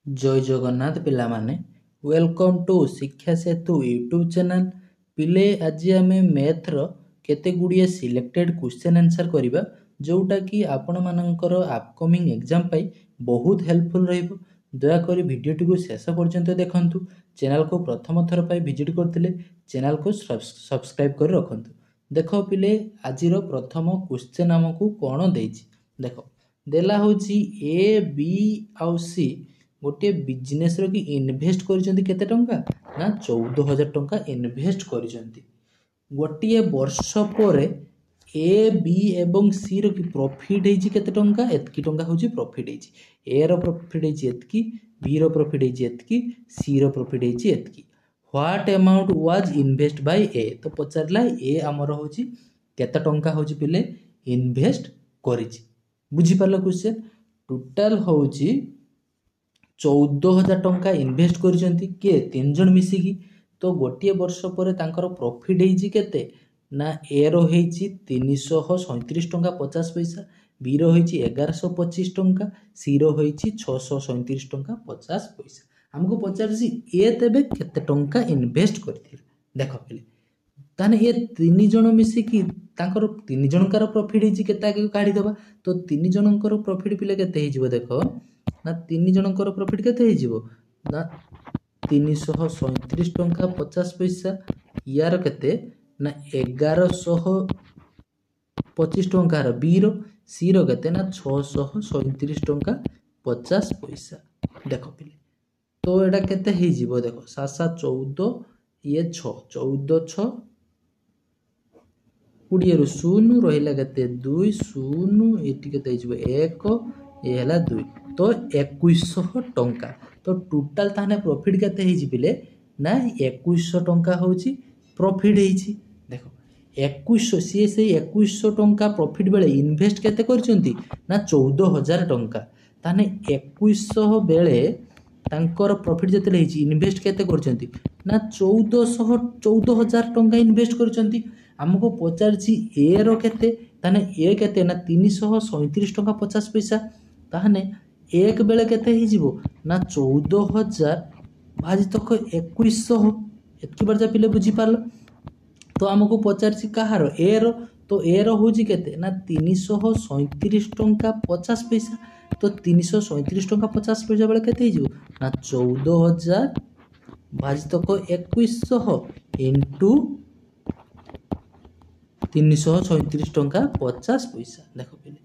जय जगन्नाथ पिला माने वेलकम टू शिक्षा सेतु यूट्यूब चैनल। पिले आज आम मैथ रो केते गुड़िए सिलेक्टेड क्वेश्चन आंसर करिबा जोटा कि आपण मानकर अपकमिंग एग्जाम पाई बहुत हेल्पफुल रहिबो। दया करी वीडियोटी को शेष पर्यंत देखंतु। चैनल को प्रथम थर पाई विजिट करथिले चैनल को सब्सक्राइब कर रखंतु। देखो पिले आजिरो प्रथम क्वेश्चन हमकु कोन देछि देखो देला होछि ए बी आउ सी गोटे बिजनेस रो कि इन्वेस्ट करिसेंती केते टंका ना 14,000 टंका इन्वेस्ट करिसेंती। गोटे वर्ष पर ए बी एवं सी रो कि प्रॉफिट हेछि केते टंका एतकी टंका होछि प्रॉफिट हेछि। ए रो प्रॉफिट हेछि एतकी, बी रो प्रॉफिट हेछि एतकी, सी रो प्रॉफिट हेछि एतकी। What amount was invest by A तो पचारला ए हमर होछि केते टंका होछि पिले इन्वेस्ट करिछि। बुझी पारलो क्वेश्चन टोटल होछि 14,000 टंका इन्वेस्ट करिसेंती के तीन जण मिसिकी। तो गोटे वर्ष पर तांकर प्रॉफिट हेछि केते ना ए रो हेछि 337 टंका 50 पैसा, बी रो हेछि 1125 टंका, सी रो हेछि 637 टंका 50 पैसा। हमको पचारछि ए तेबे केते टंका इन्वेस्ट करथिले देखो पहिले ताने ये तीन जण मिसिकी तांकर तीन जनकार प्रॉफिट हेछि केते आगे काढी देबा। तो तीन जनकर प्रॉफिट पिले केते हेजिबो देखो ना तीन जनकर प्रॉफिट केते हेजिबो ना 337 टंका 50 पैसा यार केते ना 1125 टंकार बी रो, सी रो केते ना 637 टंका 50 पैसा देखो पिले। तो एटा केते हेजिबो देखो 7 7 14 ये 6 14 6 20 रु 0 रहिला केते 2 0 एटी केते हेजिबो 1 ए हला 2 तो 2100 टंका। तो टोटल ताने प्रॉफिट केते हेजि पिले ना 2100 टंका होची प्रॉफिट हेछि देखो 2100 सी से 2100 टंका प्रॉफिट बेले इन्वेस्ट केते करचंती ना 14,000 टंका। ताने 2100 बेले तांकर प्रॉफिट जते हेछि इन्वेस्ट केते करचंती ना 14,000 टंका इन्वेस्ट करचंती। हमको पचारछि ए रो केते ताने ए केते ना 337 टंका 50 पैसा ताने एक बेले केते ही जीवो ना 14,000 भाजी तक 2100 एतकी बार जा पिले बुझी पारलो। तो हमको पचारछि कहारो ए रो तो ए रो होजी केते ना 337 टंका 50 पैसा। तो 337 टंका 50 पैसा बेले केते ही जीवो ना 14,000 भाजी तक 2100 इनटू 337 टंका 50 पैसा देखो पिले।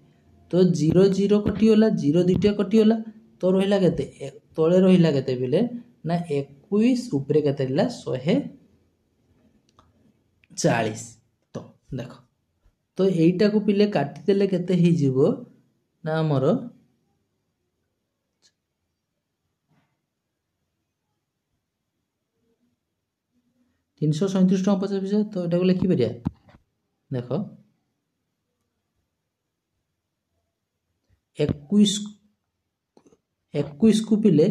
तो 0 0 कटिगला 0 दुटा कटिगला तो रहिला केते तळे रहिला केते बिले ना 21 ऊपरे केते रहिला 140। तो देखो तो एईटा को पिले काटी देले केते ही जीवो ना हमर 337 टंका 50 पैसा। तो एटा को लिखि परिया देखो 21 को पिले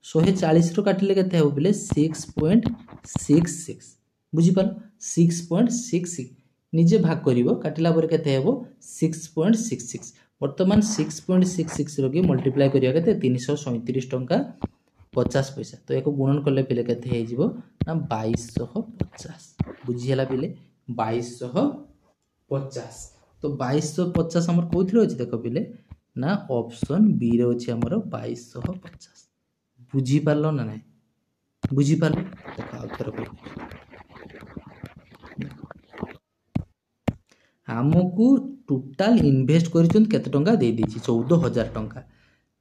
140 रो काटिले केते हो पिले 6.66 बुझी पाल 6.66 निजे भाग करिवो काटिला पर केते हेबो 6.66। वर्तमान 6.66 रो के मल्टीप्लाई करिया केते 337 टंका 50 पैसा। तो एको गुणन करले पिले केते हे जिवो ना 2250 बुझी हला पिले 2250। तो 2250 हमर कोथि रहछि देखो पिले ना ऑप्शन बी रे अछि हमर 2250 बुझी पारलो ना नै बुझी पारलो देखो उत्तर को हमकु टोटल इन्वेस्ट करिचन केते टंका दे दिछि 14,000 टंका।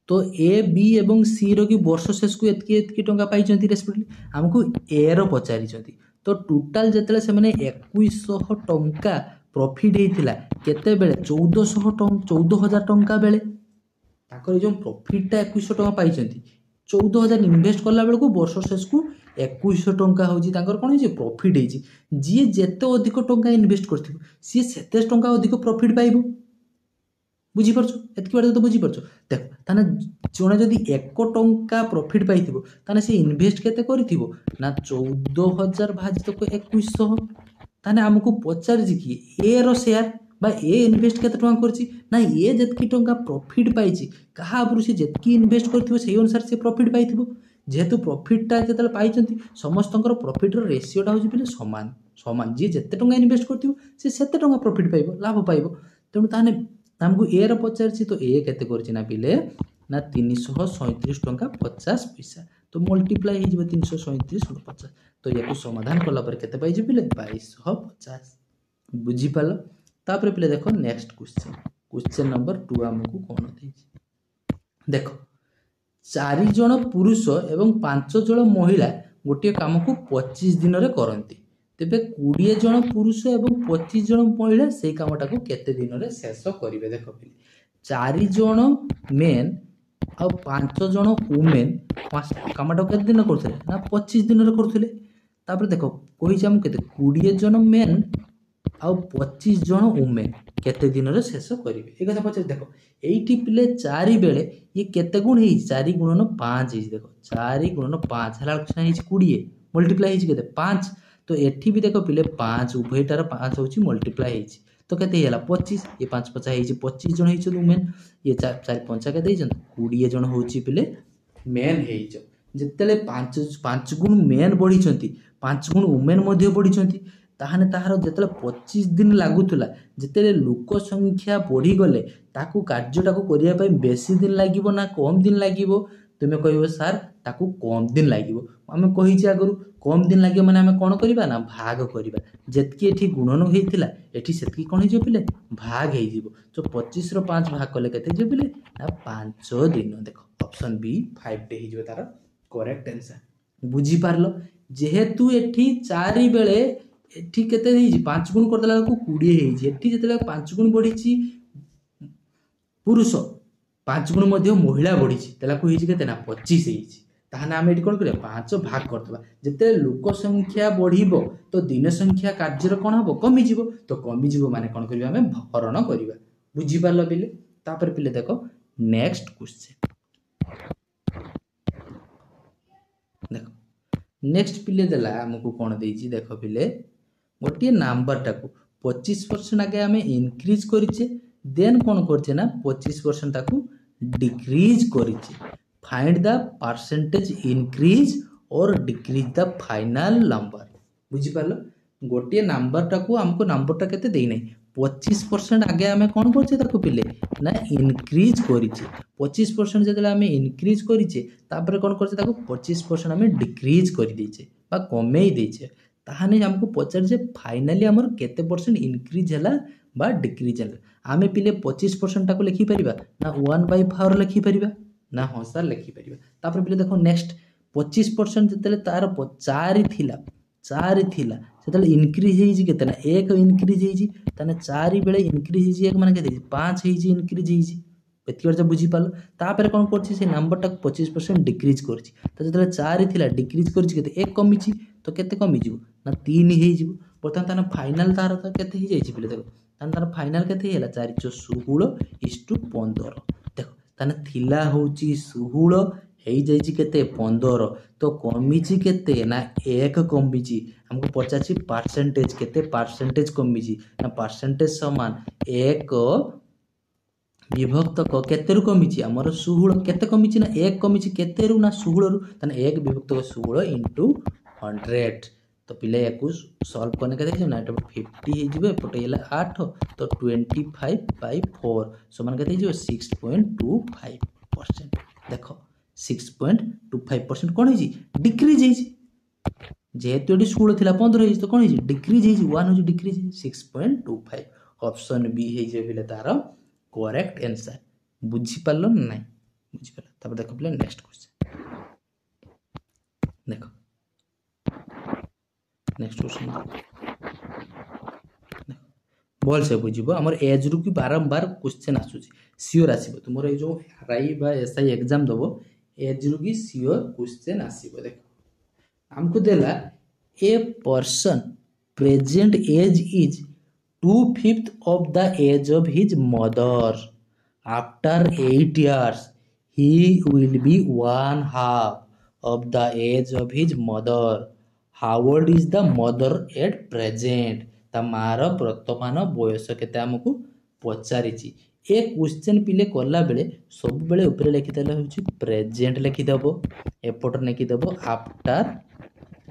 तो ए बी एवं सी रो की वर्ष शेष को एतकी टंका पाइचंती रेस्पेक्टिवली हमकु ए रो पचारिचंती। तो टोटल जतले से माने 2100 टंका प्रॉफिट हेतिला केते बेले 14,000 टंका बेले ताकर जो प्रॉफिट ता 2100 टंका पाइचंती 14,000 इन्वेस्ट करला बेले को वर्ष शेष को 2100 टंका होजी ताकर कोन जे प्रॉफिट हेजी। जी जेते अधिक टंका इन्वेस्ट करथिबो सी सेते टंका अधिक प्रॉफिट पाइबो बुझी परछो एतकी बार तो बुझी परछो देखो ताने जोने जदी 1 टंका प्रॉफिट पाइथिबो ताने से इन्वेस्ट केते करिथिबो ना 14,000 भाजित को 2100 ताने हमकु पचार जी कि ए रो शेयर बा ए इनवेस्ट केते टଙ୍କା करछि ना ए जेतकी टଙ୍କା प्रॉफिट पाइछि कहा उपरु से जेतकी इन्वेस्ट करथिबो सेही अनुसार से प्रॉफिट पाइथिबो जेहेतु प्रॉफिटटा जेतले पाइछंती समस्तଙ୍କର प्रॉफिट रो रेशियोटा होछि पिले समान समान जे जेते टଙ୍କା इन्वेस्ट करथिबो से सेते टଙ୍କା प्रॉफिट पाइबो लाभ पाइबो तेणु ताने हमको ए रो पचारछि तो ए केते करछि ना पिले ना 337 टଙ୍କା 50 पैसा तो मल्टीप्लाई हो जिवो 337 और 50 तो याको समाधान कला पर केते पाइ जे पिले 2250 बुझी पालो तापर पिले देखो नेक्स्ट क्वेश्चन नंबर 2 हमको कोन देछि देखो 4 जण पुरुष एवं 5 जण महिला गोटे काम को 25 दिन रे करंती तेबे 20 जण पुरुष एवं 25 जण महिला से कामटा को केते दिन रे शेष करिवे देखो पिले 4 जण मेन आ 5 जण वुमेन कामटा केते दिन करथले ना 25 दिन रे करथले तापर देखो कहि हम केते 20 जण मेन आ 25 जण वुमेन केते दिन रे शेष करिवे ए कथा पछे देखो एठी पिले 4 बेले ये केते गुण हेई 4 गुणन 5 हेई देखो 4 गुणन 5 हला कुछ हेई 20 मल्टीप्लाई हेई केते 5 तो एठी भी देखो पिले 5 उभयटार 5 होची मल्टीप्लाई हेई तो केते हेला 25 ये 5 50 हेई 25 जण हेई वुमेन ये 4 5 के देई 20 जण होची पिले मेन हेई जेतेले 5 गुण मेन बढ़ी छंती 5 गुण वुमेन मध्ये बढ़ी छंती ताहाने ताहार जेतेले 25 दिन लागुतला जेतेले लोक संख्या बढ़ी गले ताकू कार्यटाकू करिया पय बेसी दिन लागिवो ना कम दिन लागिवो तुमे कहबो सर ताकू कम दिन लागिवो हमें कहि जे आगरु कम दिन लागिवो माने हमें कोन करिबा ना भाग करिबा जेतकी एठी गुणन हेइतिला एठी सेतकी कोन हे पिले भाग हेइ जिवो तो 25 रो 5 भाग कले केते जे पिले ना 5 दिन देखो ऑप्शन बी 5 डे हे जिवो तार करेक्ट आंसर बुझी पारलो जेहेतु एठी 4 बेले एठी केते हेइ 5 गुण करदेला को 20 हेइ एठी जेतेले 5 गुण बढ़ीची पुरुष 5 गुण मध्ये महिला बढ़ीची तेला को हेइ केते ना 25 हेइ ताहाना हम एठी कोन करे 5 भाग करतबा जेते लोक संख्या बढ़ीबो तो दिन संख्या कार्य कोन हबो कमी जिवो तो कमी जिवो माने कोन करबा हमें भरण करबा बुझी पारलो पिले तापर पिले देखो नेक्स्ट क्वेश्चन देखो नेक्स्ट पिले देला हमको कोन देइची देखो पिले गोटे नंबर टाको 25% आगे हमें इंक्रीज करिचे देन कोन करचे ना 25% ताकू डिक्रीज करिचे फाइंड द परसेंटेज इंक्रीज और डिक्रीज द फाइनल नंबर बुझी पालो गोटे नंबर टाको हमको नंबर टा केते देई नै 25% आगे हमें कोन करचे ताकू पिले ना इंक्रीज करिचे 25% जदला हमें इंक्रीज करिचे तापर कोन करचे ताकू 25% हमें डिक्रीज करि देइचे बा कमेई देइचे ताहाने हमको पचार जे फाइनली हमर केते परसेंट इंक्रीज हला बा डिक्रीज हला आमे पिले 25% टाको लिखि परिबा ना 1/4 लिखि परिबा ना हां सर लिखि परिबा तापर पिले देखो नेक्स्ट 25% जतले तार 4 थिला सेतले इंक्रीज हेइ जी केते ना 1 इंक्रीज हेइ जी तने 4 बेले इंक्रीज हेइ जी 1 माने केते 5 हेइ जी इंक्रीज हेइ जी एतिकर जे बुझी पालो तापर कोन करछि से नंबर टाक 25% डिक्रीज करछि त जतले 4 थिला डिक्रीज करछि केते 1 कमिछि तो केते कमी जिवो ना 3 हेइ जिवो बर्तमान ताना फाइनल तार त केते हेइ जाइछि पिले देखो तार फाइनल केते हेला 4 16 15 देखो ताने थिला होची 16 हेइ जाइछि केते 15 तो कमिछि केते ना 1 कमिछि हमको पचाछि परसेंटेज केते परसेंटेज कमिछि ना परसेंटेज समान 1 विभक्त क केते रु कमिछि हमर 16 केते कमिछि ना 1 कमिछि केते रु ना 16 रु तने 1 विभक्त 16 इनटू 100 तो पिले याकू सॉल्व करने के देखियो ना एटा 50 हे जिवो एपटे हेला 8 तो 25/4 समान केते जिवो 6.25% देखो 6.25% कोन हेजी डिक्रीज हेजी जेहेतु एटी 16 थिला 15 हेजी तो कोन हेजी डिक्रीज हेजी 1 हेजी डिक्रीज 6.25 ऑप्शन बी हेजे पिले तार करेक्ट आंसर बुझी पालो नै बुझी पालो तब देखो पिले नेक्स्ट क्वेश्चन देखो नेक्स्ट क्वेश्चन बोल से बुझिबो हमर एज रु की बारंबार क्वेश्चन आसुची सियोर आसीबो तुमरो ए जो आरआई बा एसआई एग्जाम दबो एज रु की सियोर क्वेश्चन आसीबो देखो हमको देला a person present age is 2/5 of the age of his mother. After 8 years, he will be 1/2 of the age of his mother. How old is the mother at present? ता मार वर्तमान बयस केते आमको पचारिछि ए question पिले कला बेले सब बेले ऊपर लिखिदेला होछि प्रेजेंट लिखिदबो एपटर लिखिदबो आफ्टर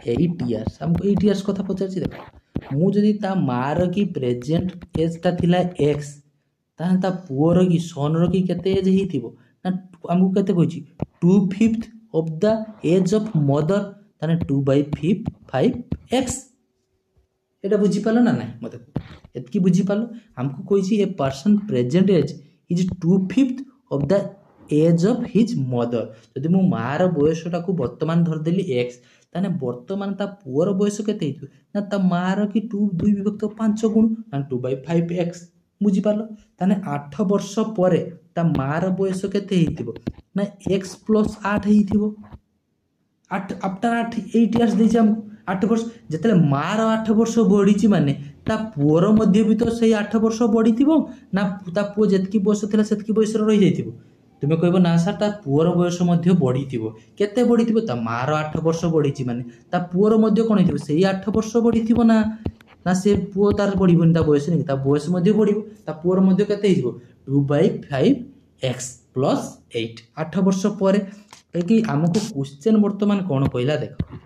8 इयर्स हमको 8 इयर्स कथा पचारिछि देखो मु जदी ता मार की प्रेजेंट एज ता थिला x तान ता पुअर की सन रो की केते एज हिथिबो ना हमको केते कहछि 2/5 of the age of mother ताने 2/5 x एटा बुझी पालो ना नहीं मते एतकी बुझी पालो हमको कहिछि a person present age is 2/5 of the age of his mother जदि मु मार बयसटा को वर्तमान धर देली x ताने वर्तमान ता पुअर बयस केते हिथु ना ता मार की 2 विभक्त 5 गुण ना 2/5x बुझी पालो ताने 8 वर्ष परे ता मार बयस केते हिथिबो ना x + 8 हिथिबो 8 आफ्टर 8 इयर्स देछि हमको 8 वर्ष जतले मार 8 वर्ष बढ़ी माने ता पुअर मध्य भी तो सही 8 वर्ष बढ़ी ना ता पुओ जेतकी बयस थिला सेतकी बयस रही जाइथिबो तुमे कहबो ना सर ता पुअर बयस मध्य बढ़ी केते बढ़ी ता मार 8 वर्ष बढ़ी माने ता पुअर मध्य कोन हिथिबो सही 8 वर्ष बढ़ी ना ना से पुओ तार बढ़िबोनी ता बयस नहीं ता बयस मध्य बढ़िबो ता पुअर मध्य केते हिथिबो 2/5x + 8 8 वर्ष परे कि हमको क्वेश्चन वर्तमान कौन कहला देखो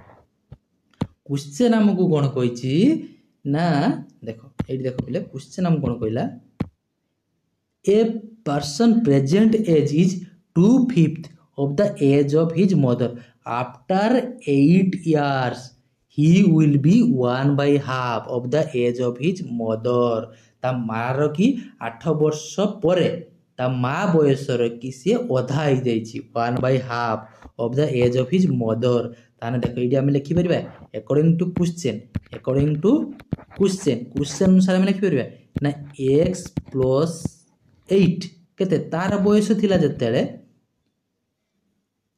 क्वेश्चन हमको कौन कहिछि ना देखो एठी देखो पहिले क्वेश्चन हम कौन कहला a person present age is 2/5 of the age of his mother after 8 years he will be 1/2 of the age of his mother ता मार की 8 वर्ष परे ता माँ बयसर कि सी अधा हो जाइए 1/2 of the age of his mother ताने देखो ये आम लिखिपर अकॉर्डिंग टू क्वेश्चन अनुसार आम लिखिपर ना x + 8 केते तार बयस थिला जतेले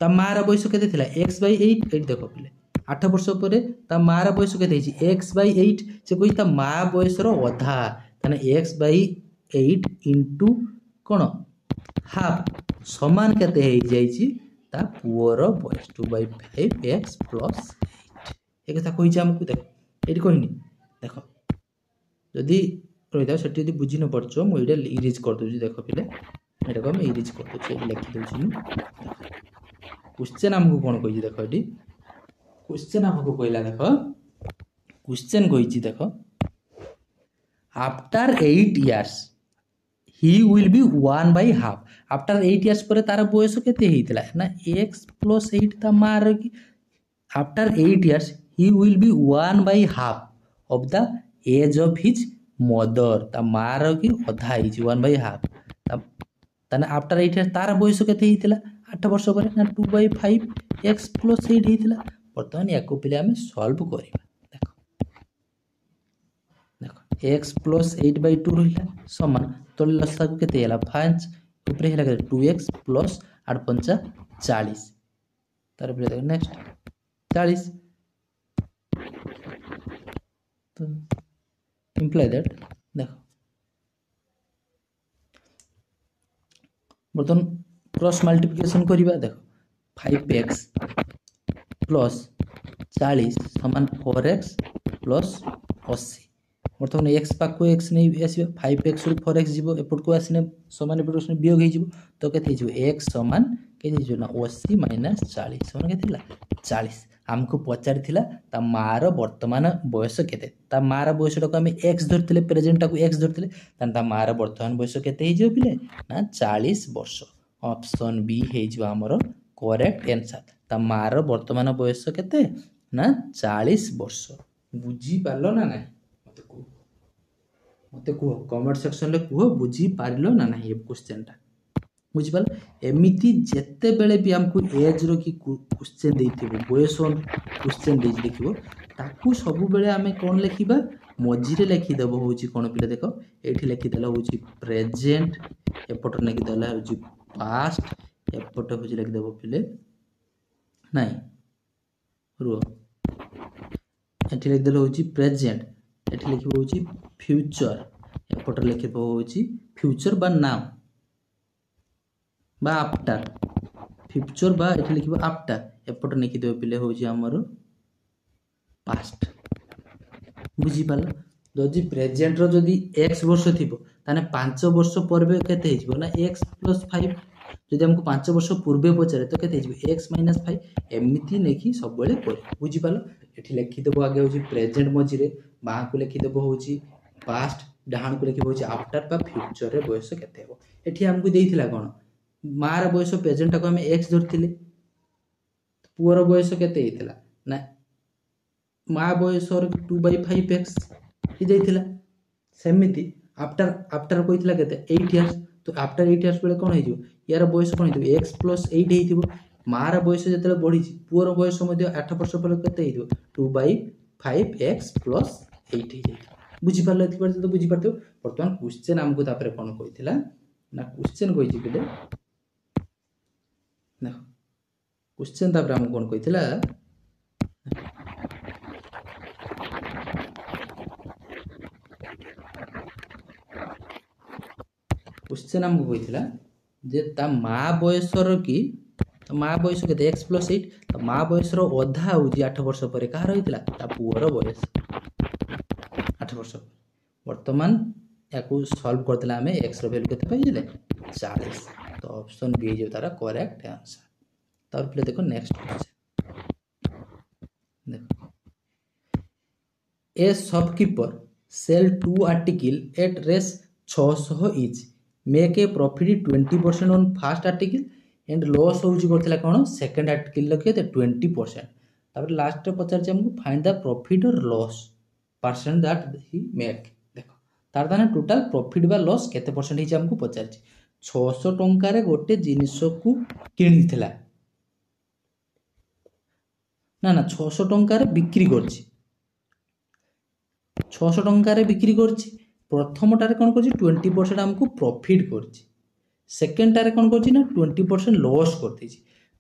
ता मार बयस केते थिला x/8 8 देखो पिले 8 वर्ष परे ता मार बयस केते हिची x/8 से कोइ ता माँ बयसर अधा ताने x/8 इनटू कौन हाफ समान केते हो जाइए ता पुअर बयस 2/5x + 8 एक कथा कही आमको देख ये कहनी देख जदि रही था से बुझी न पार्छ मुझे इरेज कर दूसरी देख पिले ये को इरेज कर दूसरी लिखी दूसरी क्वेश्चन आमको कौन कही देख ये क्वेश्चन आमको कहला देख क्वेश्चन कही देख after 8 years he will be 1/2 after 8 years पर तार बयस केते हेतिला ना x + 8 ता मार की after 8 years he will be 1/2 of the age of his mother ता मार की अधा ही 1/2 ताने आफ्टर 8 इयर्स तार बयस केते हेतिला 8 वर्ष पर ना 2/5x + 8 हेतिला वर्तमान याको पिले हम सॉल्व करिबा देखो x + 8/2 रहिला समान तो लसा को केते हला 5 ऊपर हेला 2x + 8 5 40 तार पर देखो नेक्स्ट 40 तो इंप्लाई दैट देखो बर्तन क्रॉस मल्टीप्लिकेशन करिबा देखो 5x + 40 समान 4x + 80 बर्तमान x पाक को x नहीं आस 5x रु 4x जीवो एपट को आसने समान एपट को वियोग हो तो केते जीवो x समान केते जीवो ना 80 - 40 समान केते 40 हमको पचारि थिला ता मार वर्तमान बयस केते ता मार बयसटा को हम x धरथिले प्रेजेंट को x धरथिले ता मार वर्तमान बयस केते हे जीवो पिले ना 40 वर्ष ऑप्शन बी हे जीवो हमर करेक्ट आंसर ता मार वर्तमान बयस केते ना 40 वर्ष बुझी पालो ना नहीं मते कहो कमेंट सेक्शन रे कहो बुझी पारिलो ना नहीं ये क्वेश्चन टा बुझी पाल एमिति जेते बेले भी हमको एज रो की क्वेश्चन देथिबो बयस क्वेश्चन दे लिखिबो ताकू सब बेले हमें कोन लिखिबा मझिरे लिखि देबो होची कोन पिले देखो एठी लिखि देला होची प्रेजेंट एपट लिखि देला होची पास्ट एपट होची लिखि देबो पिले नहीं रो एठी लिखि देला होची प्रेजेंट एठी लिखिबो होची फ्यूचर एपट लिखिबो होची फ्यूचर बा नाउ बा आफ्टर फ्यूचर बा एठी लिखिबो आफ्टर एपट लिखि देबो पिले होची हमर पास्ट बुझी पाल जदि प्रेजेंट जदि एक्स वर्ष थी ताने 5 वर्ष पूर्वे केते हिजबो ना एक्स प्लस 5 जदि हमको 5 वर्ष पूर्वे पचारे तो केते हिजबो एक्स माइनस 5 एमिति नेकी सब बेले कर बुझी पालो एठी लिखि देबो आगे होची प्रेजेंट मझिरे बा को लिखि देबो होची पास्ट डाहान को लिखि होची आफ्टर बा फ्यूचर रे बयस केते हेबो एठी हमको देइथिला कोन मार बयस प्रेजेंट को हम एक्स धरथिले पुअर बयस केते हेतिला ना माँ बयस 2/5x ही जाइथिला सेमिति आफ्टर आफ्टर कइथिला केते 8 इयर्स तो आफ्टर 8 इयर्स बेले कोन हे जिवो यार बयस कोन हे x + 8 हेतिबो मार बयस जतले बढ़ी छि पुअर बयस मध्ये 8 वर्ष पर केते हे जिवो 2/5x + 8 हे जाइथिला बुझी पारले एति पर तो बुझी पारतो वर्तमान क्वेश्चन हमको तापरे कोन कइथिला ना क्वेश्चन कइछि केते ना क्वेश्चन तापरे हम कोन कइथिला क्वेश्चन हमको कइथिला जे ता माँ बयसर की तो माँ बयस केते x + 8 तो माँ बयसर अधा होजी 8 वर्ष पर कहार होइतिला ता पुअर बयस 8 वर्ष वर्तमान याकू सॉल्व करतला हमें x रो वैल्यू केते पाइले 40 तो ऑप्शन बी जे तारा करेक्ट आंसर तार पले देखो नेक्स्ट क्वेश्चन देखो a shopkeeper sell 2 article at Rs 600 each make a profit 20% on first article and loss होउची करथिला कोन सेकंड आर्टिकल लके 20% तापर लास्ट रे पचार जे हमको फाइंड द प्रॉफिट और loss percent that he make देखो तार दाना टोटल प्रॉफिट बा लॉस केते परसेंट हिच हमको पचार छी 600 टंका रे गोटे जिनिस को किनिथिला ना ना 600 टंका रे बिक्री करछि 600 टंका रे बिक्री करछि प्रथम टारे कोन करछि 20% हमको प्रॉफिट करछि सेकंड टारे कोन करछि ना 20% लॉस करथि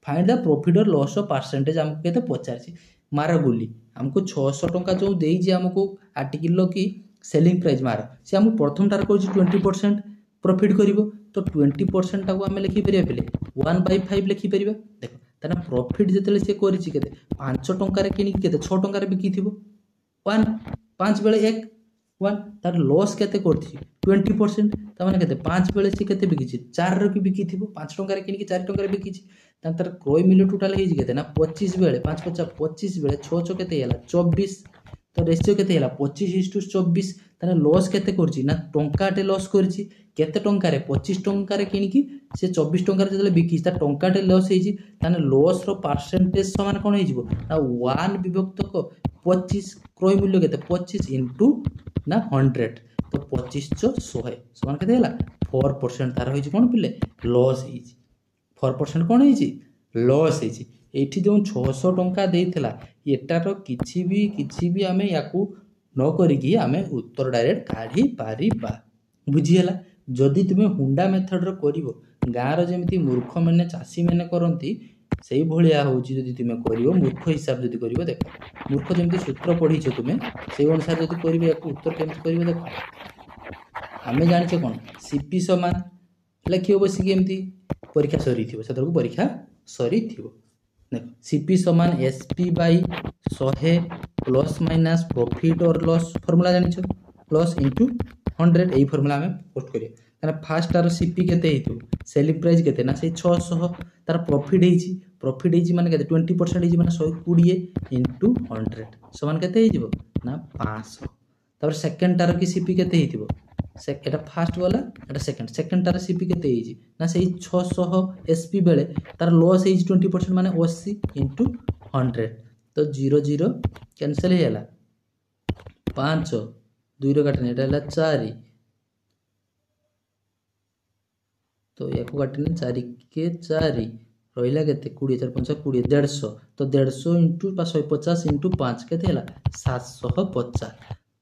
फाइंड द प्रॉफिट और लॉस परसेंटेज हमको केते पचारछि मार गुली हमको 600 टंका जो देई जे हमको आर्टिकल लो की सेलिंग प्राइस मार से हम प्रथम टारे करछि 20% प्रॉफिट करिवो तो 20% टाको हम लिखि परिया पले 1/5 लिखि परिबा देखो तना प्रॉफिट जतले से करछि केते 5 टंका रे किनि केते 6 टंका रे बिकिथिबो 1 5 बेले 1 1 तार लॉस केते करथि 20% ता माने केते 5 बेले से केते बिकिछि 4 रो की बिकिथिबो 5 टंका रे किनि 4 टंका रे बिकिछि तार क्रय मूल्य टोटल हेजि केते ना 25 बेले 5 50 25 बेले 6 6 केते हैला 24 तो रेशियो केते हैला 25:24 ताने लॉस केते करछि ना टंकाटे लॉस करछि केते टंका रे 25 टंका रे किनि की से 24 टंका रे जले बिकिछि ता टंकाटे लॉस हेजि ताने लॉस रो परसेंटेज समान कोन हेजिवो ना 1 विभक्त को 25 क्रय मूल्य केते 25 इनटू ना 100 तो 25 + 100 समान केते हैला 4% तार होइछि कोन पिले लॉस हेइछि 4% कोन हेइछि लॉस हेइछि एठी जो 600 टंका देइथिला एटार किछि भी हमें याकू न करी कि हमें उत्तर डायरेक्ट काढी पारिबा बुझी हला जदि तुमे हुंडा मेथड रो करिवो गार जेमिति मूर्ख माने चासी माने करंती सेही भलिया होउची जदि तुमे करिवो मूर्ख हिसाब जदि करिवो देखो मूर्ख जेमिति सूत्र पढिछो तुमे सेही अनुसार जदि करिवो याकू उत्तर केमति करिवो देखो हमें जानिछे कोन सीपी समान लेखियो बसी केमति परीक्षा सरी थिबो सेतरको परीक्षा सरी थिबो देखो सीपी समान SP by 100 plus minus profit और लॉस फार्मूला जानिछो प्लस इनटू 100 एई फार्मूला हमें पोस्ट करिया तार फर्स्ट तार सीपी केते हेतु सेलिंग प्राइस केते ना से 600 तार प्रॉफिट हेची माने केते 20% हेची माने 120 इनटू 100 समान केते हेजिवो ना 500 तार सेकंड तार की सीपी केते हेतिबो एटा फर्स्ट वाला एटा सेकंड तार सीपी केते हेजी ना से 600 एसपी बेले तार लॉस हेजी 20% माने 80 इनटू 100 तो 0 0 कैंसिल हे होला 5 2 रो काटने एटा होला 4 तो याको काटने 4 के 4 रहिला केते 20 4 5 20 150 तो 150 इनटू 150 इनटू 5 केते होला 750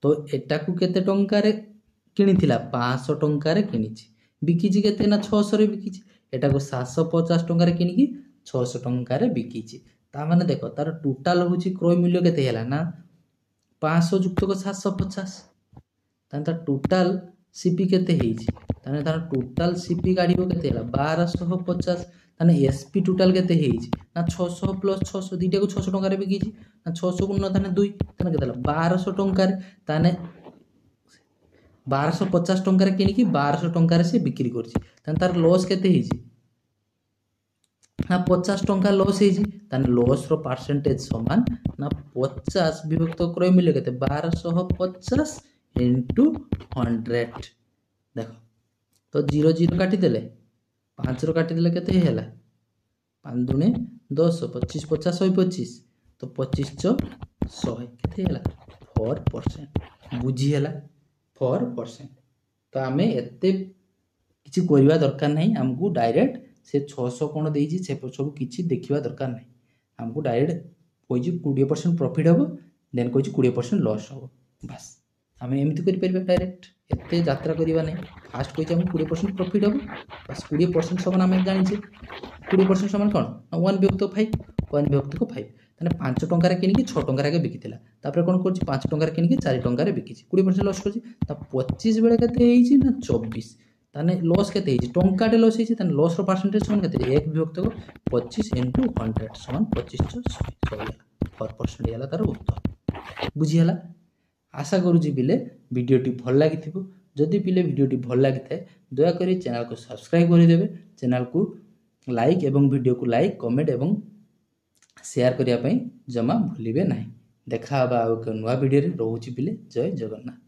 तो एटा को केते टंका रे किनिथिला 500 टंका रे किनिछि बिकिछि केते ना 600 रे बिकिछि एटा को 750 टंका रे किनिकि 600 टंका रे बिकिछि ता माने देखो तार टोटल होछि क्रय मूल्य केते हैला ना 500 युक्त को 750 तान ता टोटल सीपी केते हेछि ताने तार टोटल सीपी गाडिबो केते हैला 1250 ताने एसपी टोटल केते हेछि ना 600 प्लस 600 दीटा को 600 टंका रे बिकिछि ना 600 गुणन ताने 2 ताने केते हैला 1200 टंका रे ताने 1250 टंकार किनिकी 1200 टंकार से बिक्री करछि तान तार लॉस केते हिजी ना 50 टंका लॉस हिजी तान लॉस रो परसेंटेज समान ना 50 विभक्त क्रय मूल्य केते 1250 इनटू 100 देखो तो 0 0 काटी देले 5 रो काटी देले केते हैला 5 दुने 10 25 50 125 तो 25 100 केते हैला 4% बुझी हैला 4%। तो आम एते किसी करवा दरकार नहीं आमको डायरेक्ट से 600 कौन देजी से सब किसी देखा दरकार नहीं आमको डायरेक्ट कही 20% प्रॉफिट हम देन कही 20% लॉस हम बस आम एमती कर डायरेक्ट एते यात्रा करवा नहीं फास्ट कही 20% प्रॉफिट हम बस 20% समान आम जानी 20% समान कौन 1 विभक्त 5 1 विभक्त 5 ताने 5 टंकार किनिकी 6 टंकार के बिकिथिला तापर कोन करछि 5 टंकार किनिकी 4 टंकार बिकिछि 20% लॉस करछि ता 25 बेले केते हेछि ना 24 ताने लॉस केते हेछि टंकाटे लॉस हेछि ताने लॉस रो परसेंटेज समान केते 1 विभक्त 25 * 100 समान 25 4% होला तार उत्तर बुझी हला। आशा करूछि बिले वीडियोटी भल लागिथिबो जदि बिले वीडियोटी भल लागिथाय दया करी चैनल को सब्सक्राइब करि देबे चैनल को लाइक एवं वीडियो को लाइक कमेंट एवं शेयर करने जमा भूलिबे नहीं। देखा नुआ वीडियो रे रोहुछि बिले जय जगन्नाथ।